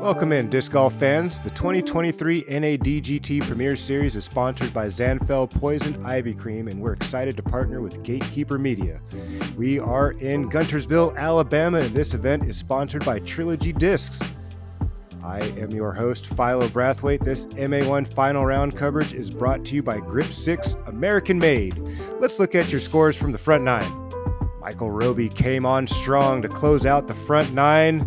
Welcome in, disc golf fans. The 2023 NADGT Premier Series is sponsored by Zanfel Poisoned Ivy Cream, and we're excited to partner with Gatekeeper Media. We are in Guntersville, Alabama, and this event is sponsored by Trilogy Discs. I am your host, Philo Brathwaite. This MA1 final round coverage is brought to you by Grip 6 American Made. Let's look at your scores from the front nine. Michael Robie came on strong to close out the front nine.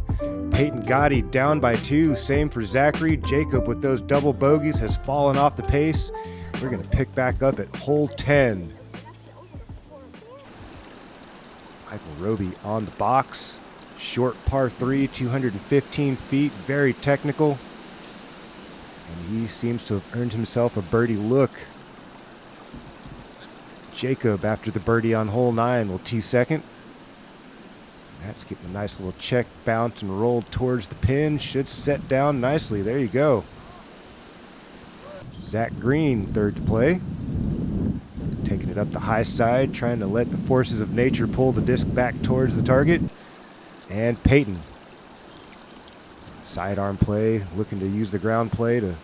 Peyton Gatti down by 2. Same for Zachary. Jacob with those double bogeys has fallen off the pace. We're going to pick back up at hole 10. Michael Robie on the box. Short par 3, 215 feet, very technical. And he seems to have earned himself a birdie look. Jacob, after the birdie on hole 9, will tee second. That's getting a nice little check, bounce, and rolled towards the pin. Should set down nicely. There you go. Zach Greene, third to play. Taking it up the high side, trying to let the forces of nature pull the disc back towards the target. And Peyton. Sidearm play, looking to use the ground play to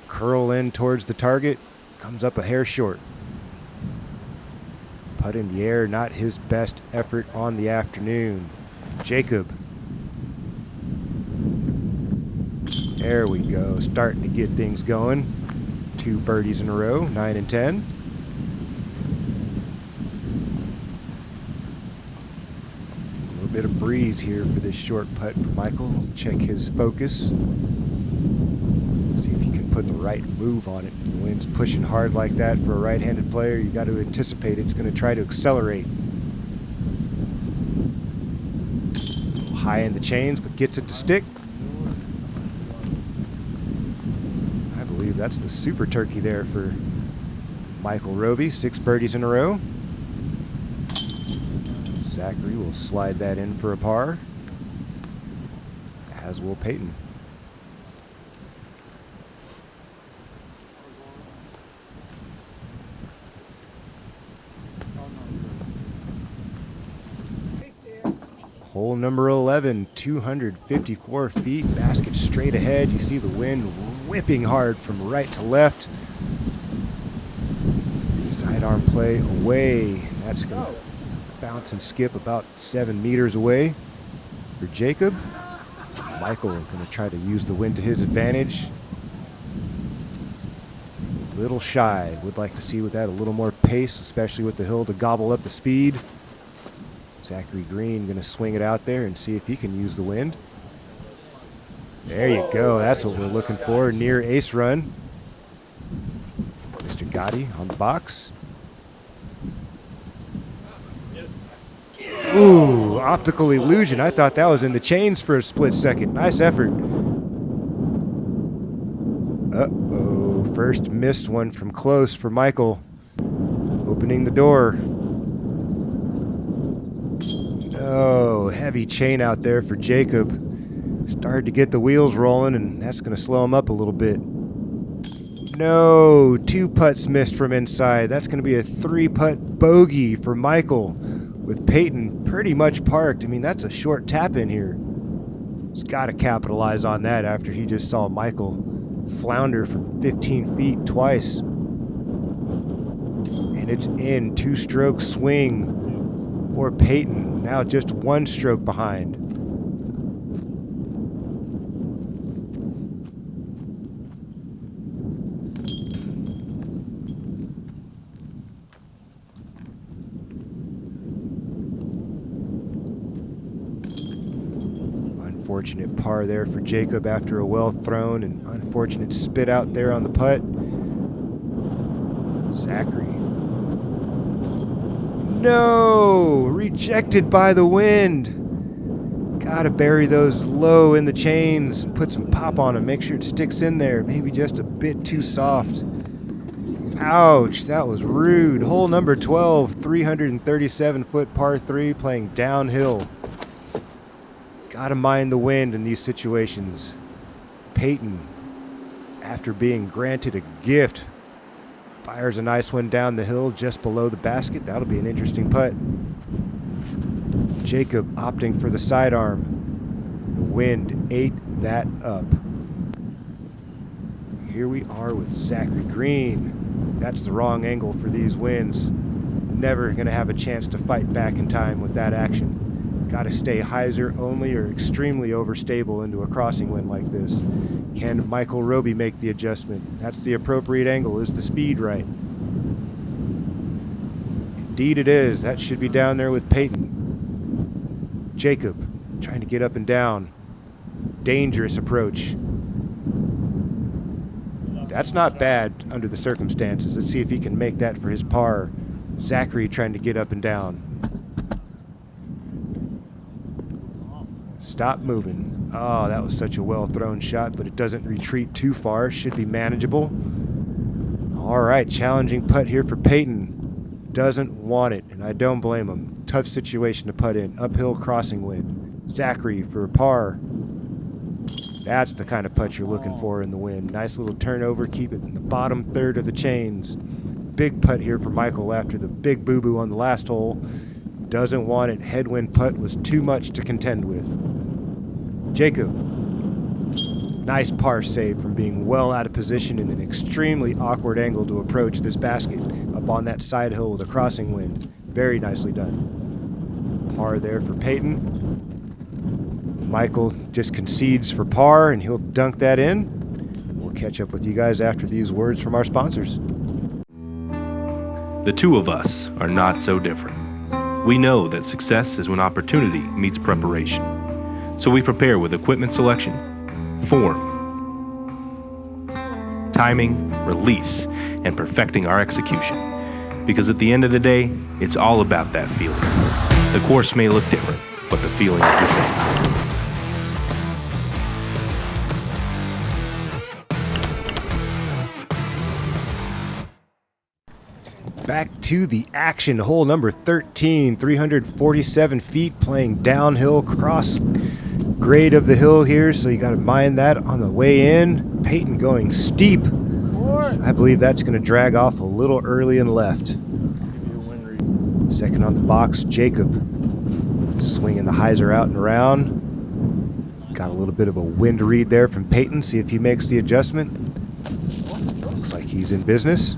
curl in towards the target. Comes up a hair short. Putt in the air, not his best effort on the afternoon. Jacob. There we go, starting to get things going. 2 birdies in a row, 9 and 10. A little bit of breeze here for this short putt for Michael. Check his focus. See if he can put the right move on it. The wind's pushing hard like that for a right-handed player. You got to anticipate it's going to try to accelerate. High in the chains, but gets it to stick. I believe that's the super turkey there for Michael Robie. 6 birdies in a row. Zachary will slide that in for a par, as will Peyton. Hole number 11, 254 feet, basket straight ahead. You see the wind whipping hard from right to left. Sidearm play away. That's going to bounce and skip about 7 meters away for Jacob. Michael going to try to use the wind to his advantage. A little shy. Would like to see with that a little more pace, especially with the hill to gobble up the speed. Zachary Greene going to swing it out there and see if he can use the wind. There you go. That's what we're looking for. Near ace run. Mr. Gatti on the box. Ooh, optical illusion. I thought that was in the chains for a split second. Nice effort. Uh-oh. First missed one from close for Michael. Opening the door. Oh, heavy chain out there for Jacob. Started to get the wheels rolling, and that's going to slow him up a little bit. No, 2 putts missed from inside. That's going to be a 3-putt bogey for Michael, with Peyton pretty much parked. I mean, that's a short tap in here. He's got to capitalize on that after he just saw Michael flounder from 15 feet twice. And it's in. 2-stroke swing for Peyton. Now just 1 stroke behind. Unfortunate par there for Jacob after a well thrown, and unfortunate spit out there on the putt. Zachary. No! Rejected by the wind. Gotta bury those low in the chains and put some pop on them. Make sure it sticks in there. Maybe just a bit too soft. Ouch, that was rude. Hole number 12, 337-foot par 3, playing downhill. Gotta mind the wind in these situations. Peyton, after being granted a gift, fires a nice one down the hill just below the basket. That'll be an interesting putt. Jacob opting for the sidearm. The wind 8 that up. Here we are with Zachary Greene. That's the wrong angle for these winds. Never going to have a chance to fight back in time with that action. Got to stay hyzer only or extremely overstable into a crossing wind like this. Can Michael Robie make the adjustment? That's the appropriate angle. Is the speed right? Indeed it is. That should be down there with Peyton. Jacob trying to get up and down. Dangerous approach. That's not bad under the circumstances. Let's see if he can make that for his par. Zachary trying to get up and down. Stop moving. Oh, that was such a well-thrown shot, but it doesn't retreat too far. Should be manageable. All right, challenging putt here for Peyton. Doesn't want it, and I don't blame him. Tough situation to putt in. Uphill crossing wind. Zachary for a par. That's the kind of putt you're looking for in the wind. Nice little turnover. Keep it in the bottom third of the chains. Big putt here for Michael after the big boo-boo on the last hole. Doesn't want it. Headwind putt was too much to contend with. Jacob. Nice par save from being well out of position in an extremely awkward angle to approach this basket up on that side hill with a crossing wind. Very nicely done. Par there for Peyton. Michael just concedes for par, and he'll dunk that in. We'll catch up with you guys after these words from our sponsors. The two of us are not so different. We know that success is when opportunity meets preparation. So we prepare with equipment selection, form, timing, release, and perfecting our execution. Because at the end of the day, it's all about that feeling. The course may look different, but the feeling is the same. Back to the action. Hole number 13, 347 feet, playing downhill, cross grade of the hill here, so you got to mind that on the way in. Peyton going steep. I believe that's going to drag off a little early and left. Second on the box, Jacob. Swinging the hyzer out and around. Got a little bit of a wind read there from Peyton. See if he makes the adjustment. Looks like he's in business.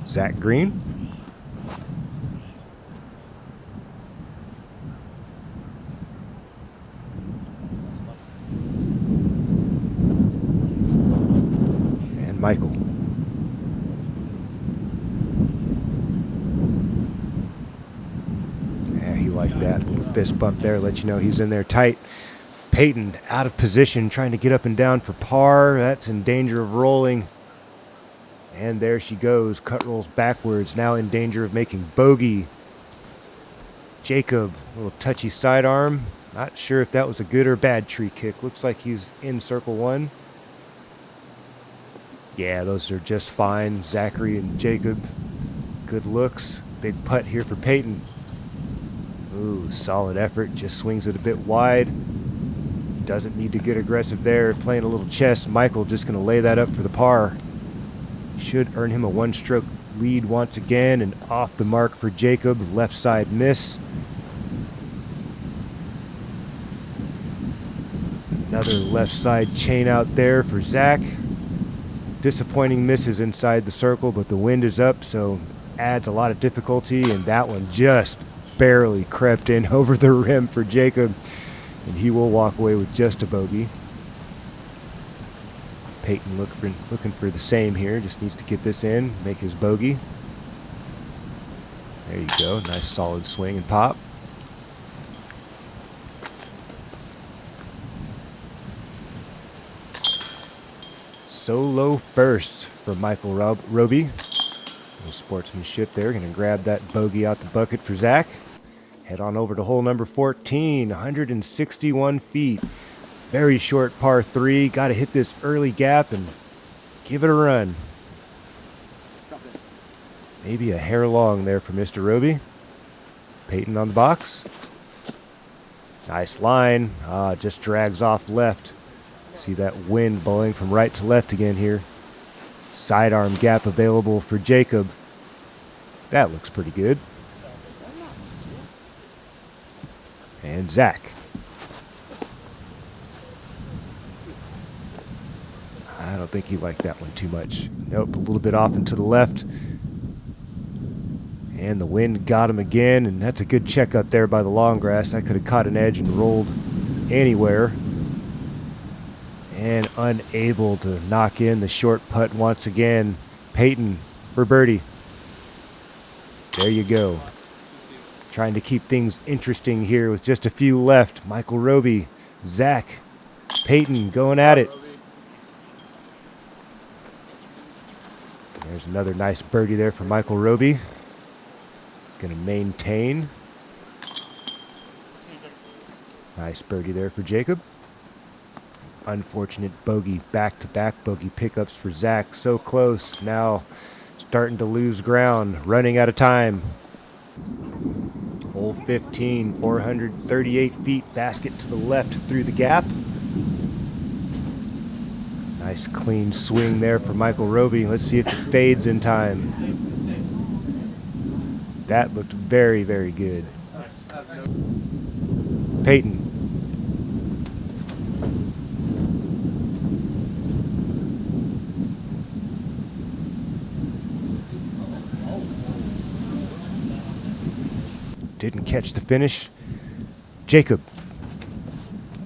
Zach Greene. And Michael. Yeah, he liked that. Little fist bump there, let you know he's in there tight. Peyton out of position, trying to get up and down for par. That's in danger of rolling. And there she goes. Cut rolls backwards. Now in danger of making bogey. Jacob, a little touchy sidearm. Not sure if that was a good or bad tree kick. Looks like he's in circle one. Yeah, those are just fine. Zachary and Jacob. Good looks. Big putt here for Peyton. Ooh, solid effort. Just swings it a bit wide. Doesn't need to get aggressive there. Playing a little chess. Michael just going to lay that up for the par. Should earn him a one-stroke lead once again, and off the mark for Jacob. Left side miss. Another left side chain out there for Zach. Disappointing misses inside the circle, but the wind is up, so adds a lot of difficulty, and that one just barely crept in over the rim for Jacob, and he will walk away with just a bogey. Peyton looking for the same here. Just needs to get this in, make his bogey. There you go. Nice solid swing and pop. Solo first for Michael Robie. Little sportsmanship there. Going to grab that bogey out the bucket for Zach. Head on over to hole number 14, 161 feet. Very short par 3. Got to hit this early gap and give it a run. Maybe a hair long there for Mr. Robie. Peyton on the box. Nice line. Just drags off left. See that wind blowing from right to left again here. Sidearm gap available for Jacob. That looks pretty good. And Zach. I don't think he liked that one too much. Nope, a little bit off and to the left. And the wind got him again, and that's a good check up there by the long grass. I could have caught an edge and rolled anywhere. And unable to knock in the short putt once again. Peyton for birdie. There you go. Trying to keep things interesting here with just a few left. Michael Robie, Zach, Peyton going at it. There's another nice birdie there for Michael Robie. Going to maintain. Nice birdie there for Jacob. Unfortunate bogey, back-to-back bogey pickups for Zach. So close. Now starting to lose ground. Running out of time. Hole 15, 438 feet. Basket to the left through the gap. Nice clean swing there for Michael Robie. Let's see if it fades in time. That looked very, very good. Peyton. Didn't catch the finish. Jacob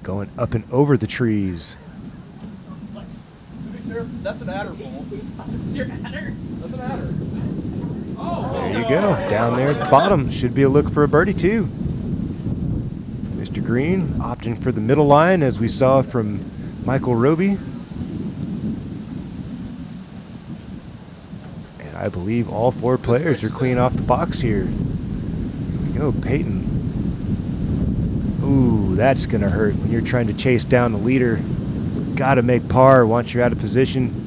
going up and over the trees. That's an adder ball. That's your adder? That's an adder. Oh, there you go. Down there at the bottom. Should be a look for a birdie too. Mr. Greene opting for the middle line as we saw from Michael Robie. And I believe all four players are clean off the box here. Here we go, Peyton. Ooh, that's going to hurt when you're trying to chase down the leader. Got to make par once you're out of position.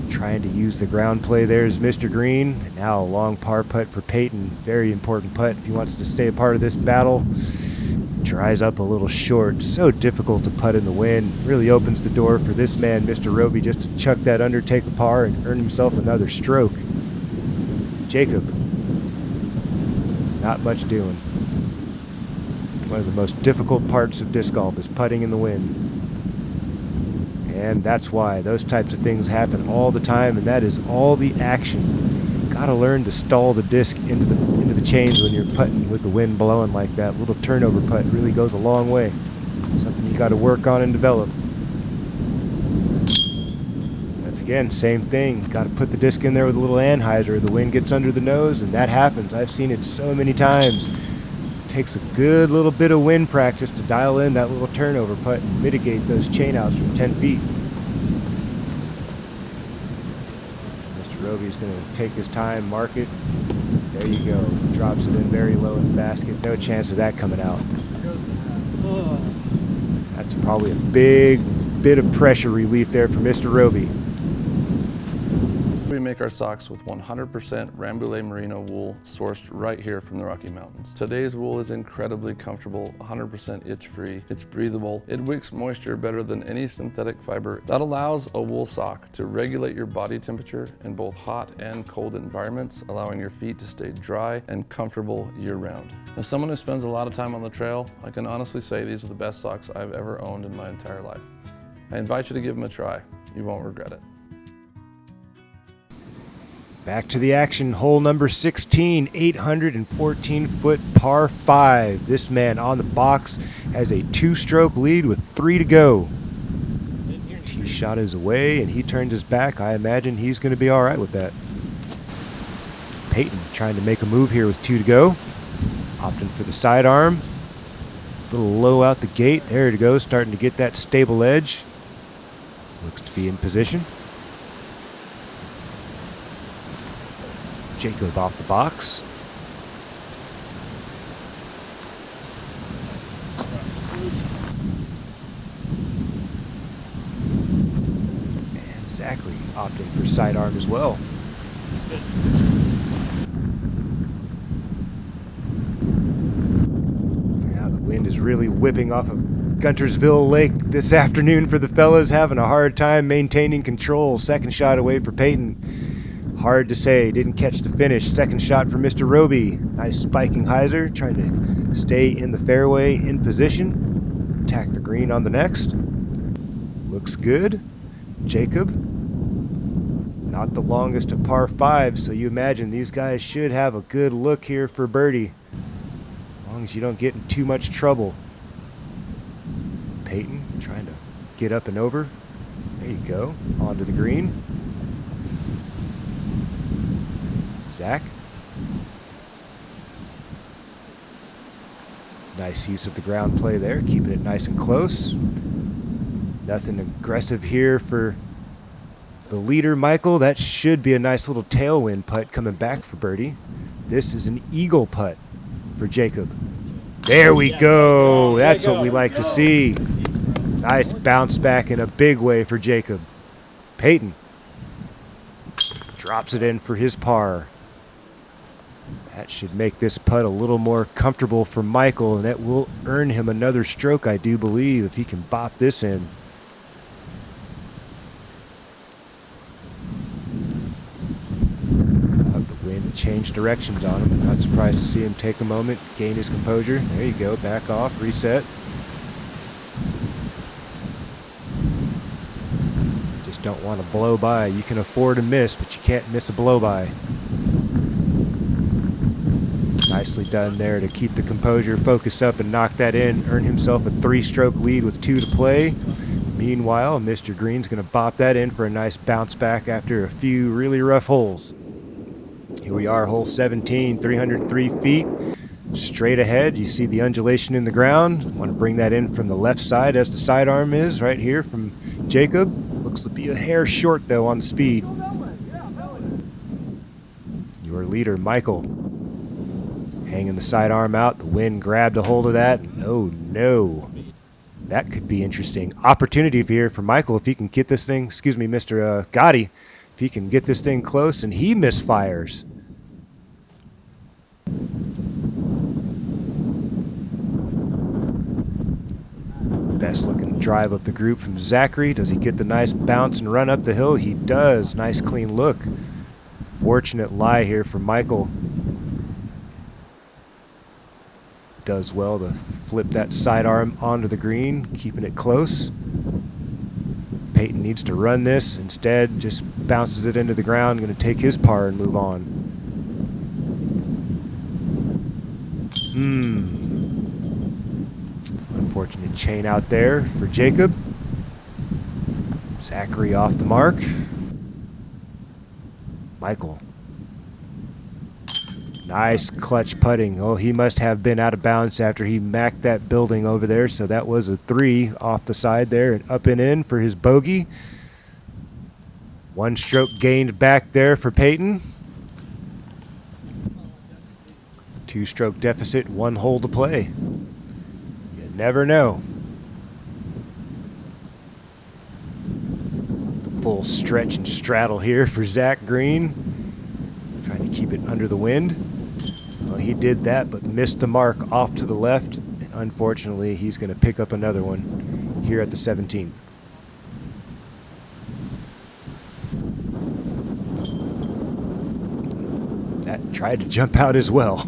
Trying to use the ground play there is Mr. Greene. Now a long par putt for Peyton. Very important putt if he wants to stay a part of this battle. Dries up a little short. So difficult to putt in the wind. Really opens the door for this man, Mr. Robie, just to chuck that under, take a par, and earn himself another stroke. Jacob. Not much doing. One of the most difficult parts of disc golf is putting in the wind. And that's why those types of things happen all the time, and that is all the action. Gotta learn to stall the disc into the chains when you're putting with the wind blowing like that. Little turnover putt really goes a long way. Something you gotta work on and develop. That's again, same thing. Gotta put the disc in there with a little anhyzer. The wind gets under the nose, and that happens. I've seen it so many times. Takes a good little bit of wind practice to dial in that little turnover putt and mitigate those chain outs from 10 feet. Mr. Robie's going to take his time, mark it. There you go. Drops it in very low in the basket. No chance of that coming out. That's probably a big bit of pressure relief there for Mr. Robie. We make our socks with 100% Rambouillet merino wool sourced right here from the Rocky Mountains. Today's wool is incredibly comfortable, 100% itch-free, it's breathable, it wicks moisture better than any synthetic fiber. That allows a wool sock to regulate your body temperature in both hot and cold environments, allowing your feet to stay dry and comfortable year-round. As someone who spends a lot of time on the trail, I can honestly say these are the best socks I've ever owned in my entire life. I invite you to give them a try. You won't regret it. Back to the action, hole number 16, 814-foot par 5. This man on the box has a 2-stroke lead with 3 to go. Tee shot is away, and he turns his back. I imagine he's going to be all right with that. Peyton trying to make a move here with 2 to go. Opting for the sidearm. A little low out the gate. There it goes, starting to get that stable edge. Looks to be in position. Jacob off the box. And Zachary opting for sidearm as well. Yeah, the wind is really whipping off of Guntersville Lake this afternoon for the fellas, having a hard time maintaining control. Second shot away for Peyton. Hard to say, didn't catch the finish. Second shot for Mr. Robie. Nice spiking hyzer, trying to stay in the fairway in position. Attack the green on the next. Looks good. Jacob. Not the longest of par 5, so you imagine these guys should have a good look here for birdie. As long as you don't get in too much trouble. Peyton trying to get up and over. There you go. Onto the green. Zach. Nice use of the ground play there, keeping it nice and close. Nothing aggressive here for the leader, Michael. That should be a nice little tailwind putt coming back for birdie. This is an eagle putt for Jacob. There we go. That's what we like to see. Nice bounce back in a big way for Jacob. Peyton drops it in for his par. That should make this putt a little more comfortable for Michael, and that will earn him another stroke, I do believe, if he can bop this in. Have the wind change directions on him. Not surprised to see him take a moment, gain his composure. There you go, back off, reset. Just don't want to blow by. You can afford a miss, but you can't miss a blow by. Nicely done there to keep the composure focused up and knock that in. Earn himself a 3-stroke lead with 2 to play. Meanwhile, Mr. Green's going to bop that in for a nice bounce back after a few really rough holes. Here we are, hole 17, 303 feet. Straight ahead, you see the undulation in the ground. Want to bring that in from the left side as the sidearm is right here from Jacob. Looks to be a hair short though on the speed. Your leader, Michael. Hanging the sidearm out, the wind grabbed a hold of that. Oh no, that could be interesting. Opportunity here for Michael if he can get this thing, excuse me, Mr. Gatti, if he can get this thing close and he misfires. Best looking drive up the group from Zachary. Does he get the nice bounce and run up the hill? He does. Nice clean look. Fortunate lie here for Michael. Does well to flip that sidearm onto the green, keeping it close. Peyton needs to run this. Instead, just bounces it into the ground. Going to take his par and move on. Unfortunate chain out there for Jacob. Zachary off the mark. Michael. Nice clutch putting. Oh, he must have been out of bounds after he macked that building over there. So that was a 3 off the side there and up and in for his bogey. 1 stroke gained back there for Peyton. 2-stroke deficit, 1 hole to play. You never know. The full stretch and straddle here for Zach Greene. Trying to keep it under the wind. Well, he did that, but missed the mark off to the left. And unfortunately, he's going to pick up another one here at the 17th. That tried to jump out as well.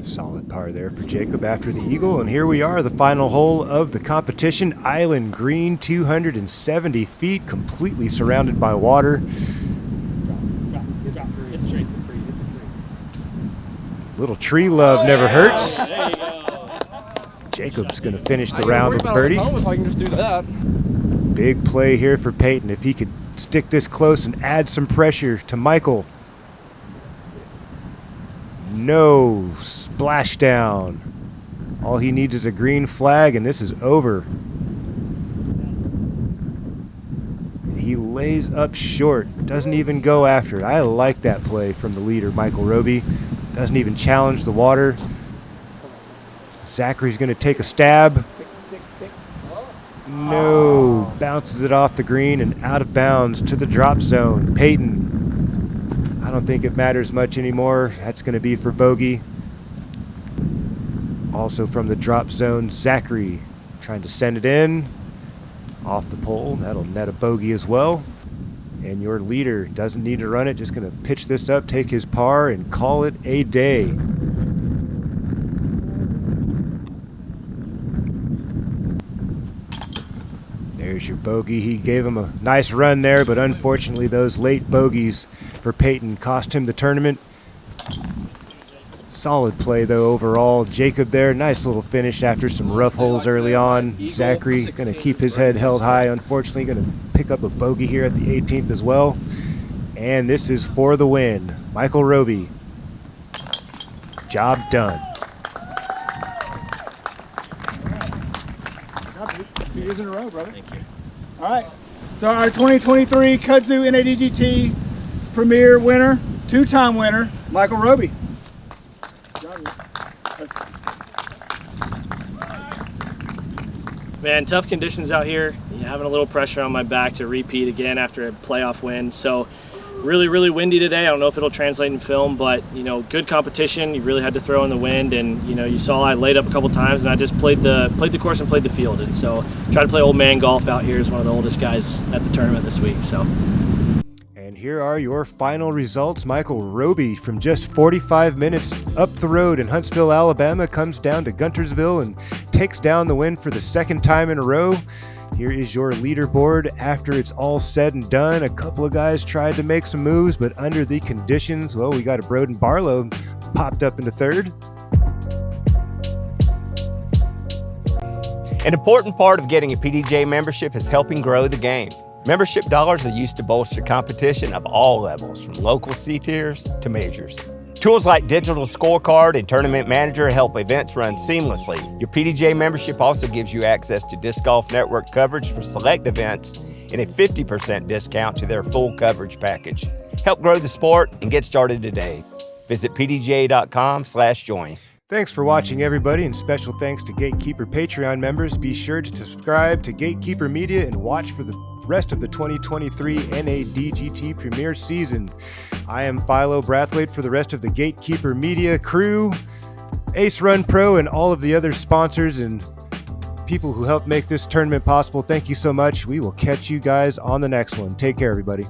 Solid par there for Jacob after the eagle. And here we are, the final hole of the competition. Island Green, 270 feet, completely surrounded by water. Little tree love never hurts. Jacob's going to finish the round with birdie. If I can just do that. Big play here for Peyton. If he could stick this close and add some pressure to Michael. No, splashdown. All he needs is a green flag, and this is over. He lays up short, doesn't even go after it. I like that play from the leader, Michael Robie. Doesn't even challenge the water. Zachary's going to take a stab. No, bounces it off the green and out of bounds to the drop zone. Peyton. I don't think it matters much anymore. That's going to be for bogey. Also from the drop zone, Zachary trying to send it in. Off the pole. That'll net a bogey as well. And your leader doesn't need to run it, just going to pitch this up, take his par, and call it a day. There's your bogey. He gave him a nice run there, but unfortunately those late bogeys for Peyton cost him the tournament. Solid play though overall. Jacob there, nice little finish after some rough holes early on. Zachary going to keep his head held high. Unfortunately going to pick up a bogey here at the 18th as well. And this is for the win. Michael Robie. Job done. 2 years in a row, brother. Thank you. All right. So our 2023 Kudzu NADGT Premier winner, 2-time winner, Michael Robie. Man, tough conditions out here. Having a little pressure on my back to repeat again after a playoff win. So really windy today. I don't know if it'll translate in film, but good competition. You really had to throw in the wind, and you saw I laid up a couple times, and I just played the course and played the field. And so try to play old man golf out here as one of the oldest guys at the tournament this week. So. And here are your final results. Michael Robie, from just 45 minutes up the road in Huntsville, Alabama, comes down to Guntersville and takes down the win for the second time in a row. Here is your leaderboard after it's all said and done. A couple of guys tried to make some moves, but under the conditions, well, we got a Broden Barlow popped up into third. An important part of getting a PDJ membership is helping grow the game. Membership dollars are used to bolster competition of all levels, from local C-tiers to majors. Tools like Digital Scorecard and Tournament Manager help events run seamlessly. Your PDJ membership also gives you access to Disc Golf Network coverage for select events and a 50% discount to their full coverage package. Help grow the sport and get started today. Visit pdj.com/join. Thanks for watching, everybody, and special thanks to Gatekeeper Patreon members. Be sure to subscribe to Gatekeeper Media and watch for the rest of the 2023 NADGT Premier season. I am Philo Brathwaite for the rest of the Gatekeeper Media crew, Ace Run Pro, and all of the other sponsors and people who helped make this tournament possible. Thank you so much. We will catch you guys on the next one. Take care, everybody.